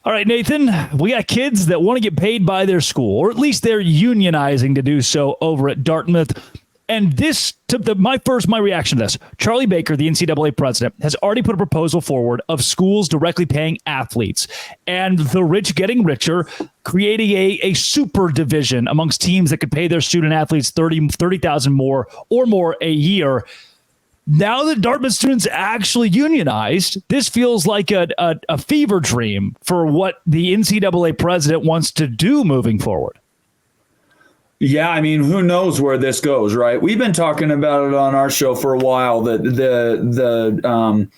All right, Nathan, we got kids that want to get paid by their school, or at least they're unionizing to do so over at Dartmouth. And this, my reaction to this, Charlie Baker, the NCAA president, has already put a proposal forward of schools directly paying athletes and the rich getting richer, creating a super division amongst teams that could pay their student athletes $30,000 more or more a year. Now that Dartmouth students actually unionized, this feels like a fever dream for what the NCAA president wants to do moving forward. Yeah, I mean, who knows where this goes, right? We've been talking about it on our show for a while, that the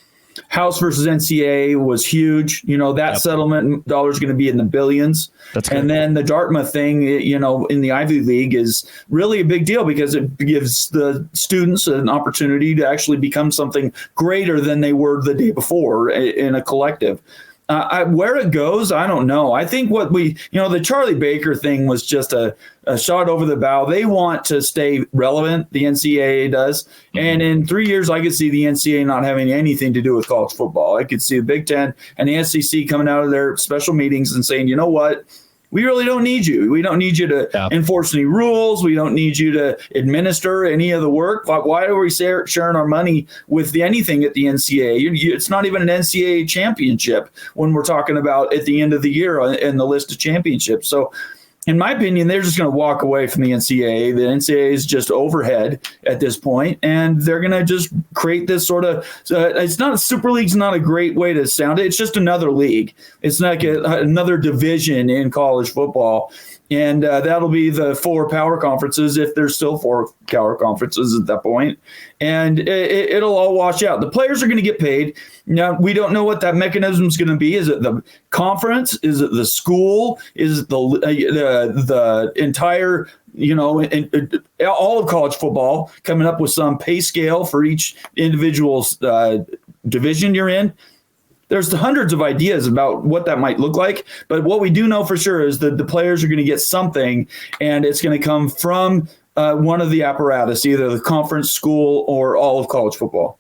House versus NCAA was huge. That settlement dollar is going to be in the billions. And then the Dartmouth thing, in the Ivy League is really a big deal because it gives the students an opportunity to actually become something greater than they were the day before in a collective. Where it goes, I don't know. I think the Charlie Baker thing was just a shot over the bow. They want to stay relevant, the NCAA does. Mm-hmm. And in 3 years, I could see the NCAA not having anything to do with college football. I could see the Big Ten and the SEC coming out of their special meetings and saying, you know what? We really don't need you. We don't need you to enforce any rules. We don't need you to administer any of the work. Why are we sharing our money with anything at the NCAA? It's not even an NCAA championship when we're talking about at the end of the year in the list of championships. So in my opinion, they're just going to walk away from the NCAA. The NCAA is just overhead at this point, and they're going to just create this sort of it's not Super League's not a great way to sound it. It's just another league. It's like another division in college football. And that'll be the 4 power conferences, if there's still 4 power conferences at that point. And it'll all wash out. The players are going to get paid. Now, we don't know what that mechanism is going to be. Is it the conference? Is it the school? Is it the entire, all of college football coming up with some pay scale for each individual's division you're in? There's hundreds of ideas about what that might look like, but what we do know for sure is that the players are going to get something, and it's going to come from one of the apparatus, either the conference, school, or all of college football.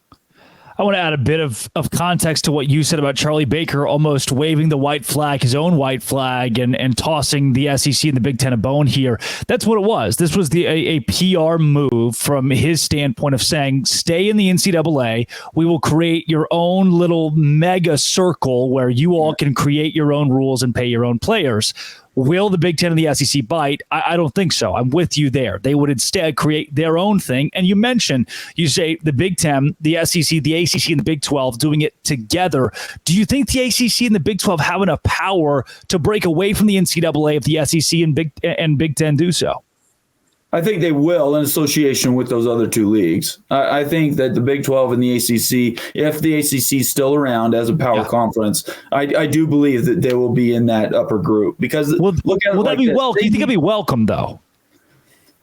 I want to add a bit of context to what you said about Charlie Baker almost waving the white flag, his own white flag, and tossing the SEC and the Big Ten a bone here. That's what it was. This was a PR move from his standpoint of saying, stay in the NCAA. We will create your own little mega circle where you all can create your own rules and pay your own players. Will the Big Ten and the SEC bite? I don't think so. I'm with you there. They would instead create their own thing. And you say the Big Ten, the SEC, the ACC, and the Big 12 doing it together. Do you think the ACC and the Big 12 have enough power to break away from the NCAA if the SEC and Big Ten do so? I think they will in association with those other 2 leagues. I think that the Big 12 and the ACC, if the ACC is still around as a power conference, I do believe that they will be in that upper group. Because look at it like this. Do you think it'll be welcome, though?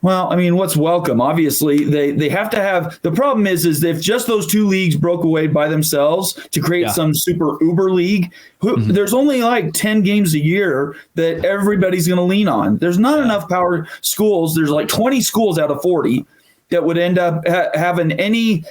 Well, I mean, what's welcome? Obviously, they have to have – the problem is if just those 2 leagues broke away by themselves to create some super uber league, there's only like 10 games a year that everybody's going to lean on. There's not enough power schools. There's like 20 schools out of 40 that would end up having any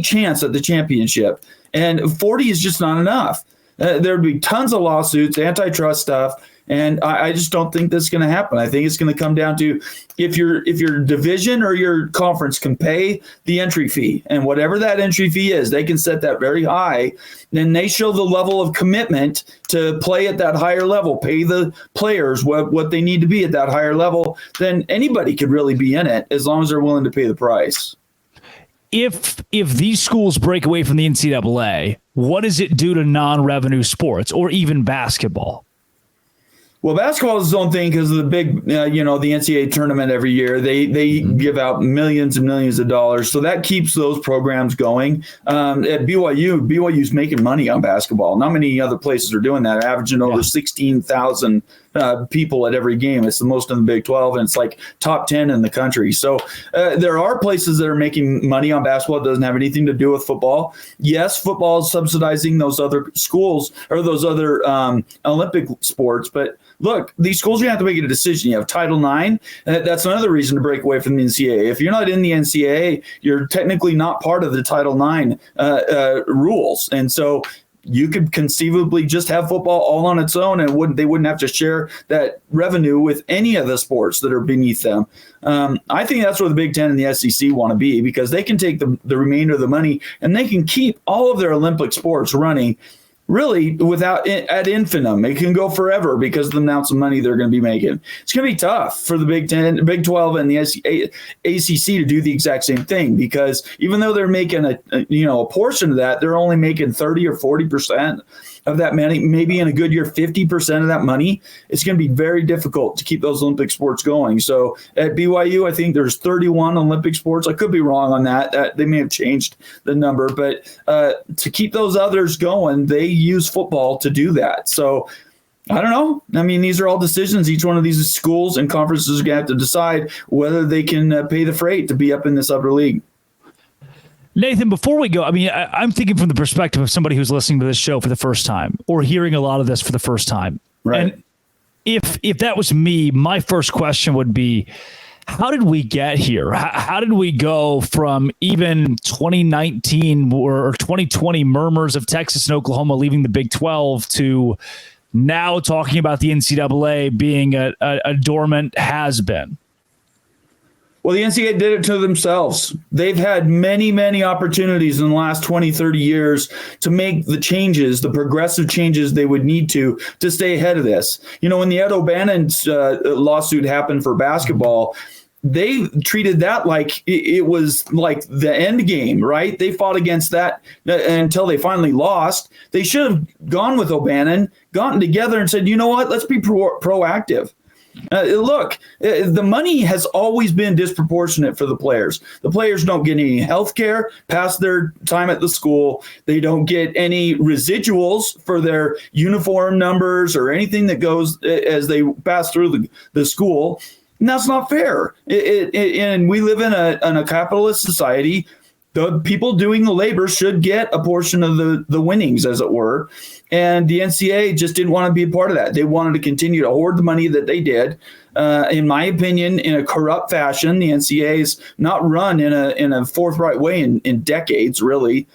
chance at the championship. And 40 is just not enough. There'd be tons of lawsuits, antitrust stuff. And I just don't think that's going to happen. I think it's going to come down to if your division or your conference can pay the entry fee, and whatever that entry fee is, they can set that very high. Then they show the level of commitment to play at that higher level, pay the players what they need to be at that higher level. Then anybody could really be in it as long as they're willing to pay the price. If these schools break away from the NCAA, what does it do to non-revenue sports or even basketball? Well, basketball is its own thing because of the big, the NCAA tournament every year. They give out millions and millions of dollars. So that keeps those programs going. At BYU's making money on basketball. Not many other places are doing that, averaging over 16,000 people at every game. It's the most in the Big 12, and it's like top 10 in the country. So there are places that are making money on basketball. It doesn't have anything to do with football. Yes, football is subsidizing those other schools or those other Olympic sports, but look, these schools are going to have to make a decision. You have Title IX. That's another reason to break away from the NCAA. If you're not in the NCAA, you're technically not part of the Title IX rules. And so you could conceivably just have football all on its own, and they wouldn't have to share that revenue with any of the sports that are beneath them. I think that's where the Big Ten and the SEC want to be, because they can take the remainder of the money and they can keep all of their Olympic sports running really without ad infinitum. It can go forever because of the amounts of money they're going to be making. It's going to be tough for the Big 10, Big 12, and the ACC to do the exact same thing, because even though they're making a portion of that, they're only making 30 or 40% of that money, maybe in a good year 50% of that money. It's going to be very difficult to keep those Olympic sports going. So at BYU, I think there's 31 Olympic sports. I could be wrong on that. They may have changed the number, but to keep those others going, they use football to do that. So I don't know. I mean, these are all decisions. Each one of these schools and conferences are going to have to decide whether they can pay the freight to be up in this upper league. Nathan, before we go, I mean, I'm thinking from the perspective of somebody who's listening to this show for the first time or hearing a lot of this for the first time. Right. And if that was me, my first question would be, how did we get here? How did we go from even 2019 or 2020 murmurs of Texas and Oklahoma leaving the Big 12 to now talking about the NCAA being a dormant has-been? Well, the NCAA did it to themselves. They've had many, many opportunities in the last 20, 30 years to make the changes, the progressive changes they would need to stay ahead of this. You know, when the Ed O'Bannon lawsuit happened for basketball, they treated that like it was like the end game, right? They fought against that until they finally lost. They should have gone with O'Bannon, gotten together and said, you know what, let's be proactive. Look, the money has always been disproportionate for the players. The players don't get any health care past their time at the school. They don't get any residuals for their uniform numbers or anything that goes as they pass through the school. And that's not fair. And we live in a capitalist society. The people doing the labor should get a portion of the winnings, as it were. And the NCAA just didn't want to be a part of that. They wanted to continue to hoard the money that they did. In my opinion, in a corrupt fashion. The NCAA is not run in a forthright way in decades, really.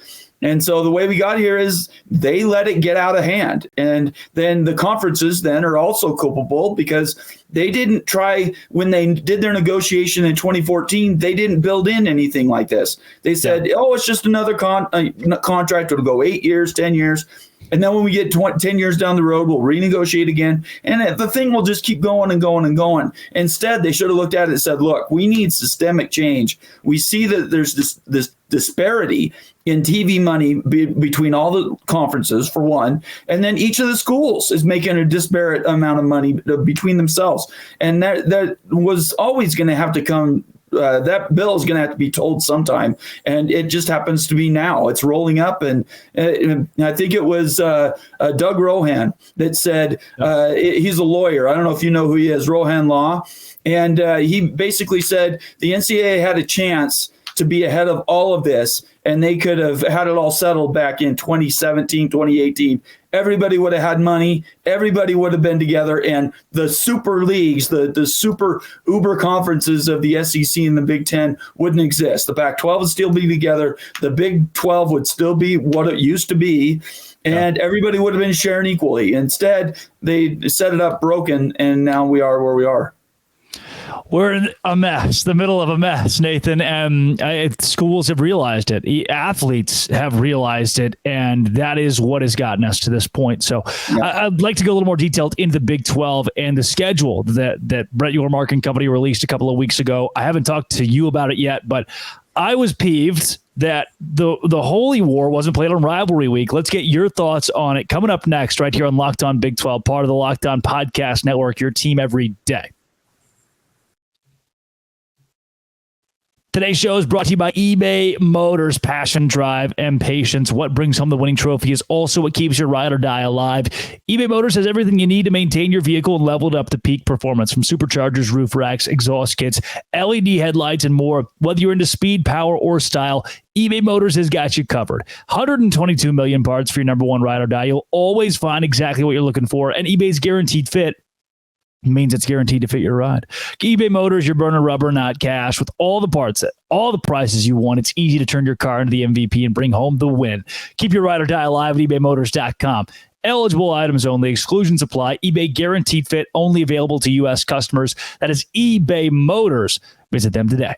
And so the way we got here is they let it get out of hand. And then the conferences then are also culpable because they didn't try, when they did their negotiation in 2014, they didn't build in anything like this. They said, it's just another contract. It'll go 8 years, 10 years. And then when we get 10 years down the road, we'll renegotiate again. And the thing will just keep going and going and going. Instead, they should have looked at it and said, look, we need systemic change. We see that there's this disparity in TV money between all the conferences, for one. And then each of the schools is making a disparate amount of money between themselves. And that was always going to have to come. That bill is going to have to be told sometime, and it just happens to be now. It's rolling up, and I think it was Doug Rohan that said, he's a lawyer. I don't know if you know who he is, Rohan Law, and he basically said the NCAA had a chance to be ahead of all of this, and they could have had it all settled back in 2017, 2018. Everybody would have had money. Everybody would have been together, and the super leagues, the super uber conferences of the SEC and the Big Ten wouldn't exist. The Pac-12 would still be together. The Big 12 would still be what it used to be, and everybody would have been sharing equally. Instead, they set it up broken, and now we are where we are. We're in a mess, the middle of a mess, Nathan. And schools have realized it. Athletes have realized it. And that is what has gotten us to this point. So I'd like to go a little more detailed into the Big 12 and the schedule that Brett Yormark and company released a couple of weeks ago. I haven't talked to you about it yet, but I was peeved that the Holy War wasn't played on Rivalry Week. Let's get your thoughts on it coming up next right here on Locked On Big 12, part of the Locked On Podcast Network, your team every day. Today's show is brought to you by eBay Motors. Passion, drive, and patience. What brings home the winning trophy is also what keeps your ride or die alive. eBay Motors has everything you need to maintain your vehicle and level it up to peak performance, from superchargers, roof racks, exhaust kits, LED headlights, and more. Whether you're into speed, power, or style, eBay Motors has got you covered. 122 million parts for your number one ride or die. You'll always find exactly what you're looking for, and eBay's guaranteed fit means it's guaranteed to fit your ride. eBay Motors, you're burning rubber, not cash. With all the parts, all the prices you want, it's easy to turn your car into the MVP and bring home the win. Keep your ride or die alive at ebaymotors.com. Eligible items only. Exclusions apply. eBay guaranteed fit. Only available to U.S. customers. That is eBay Motors. Visit them today.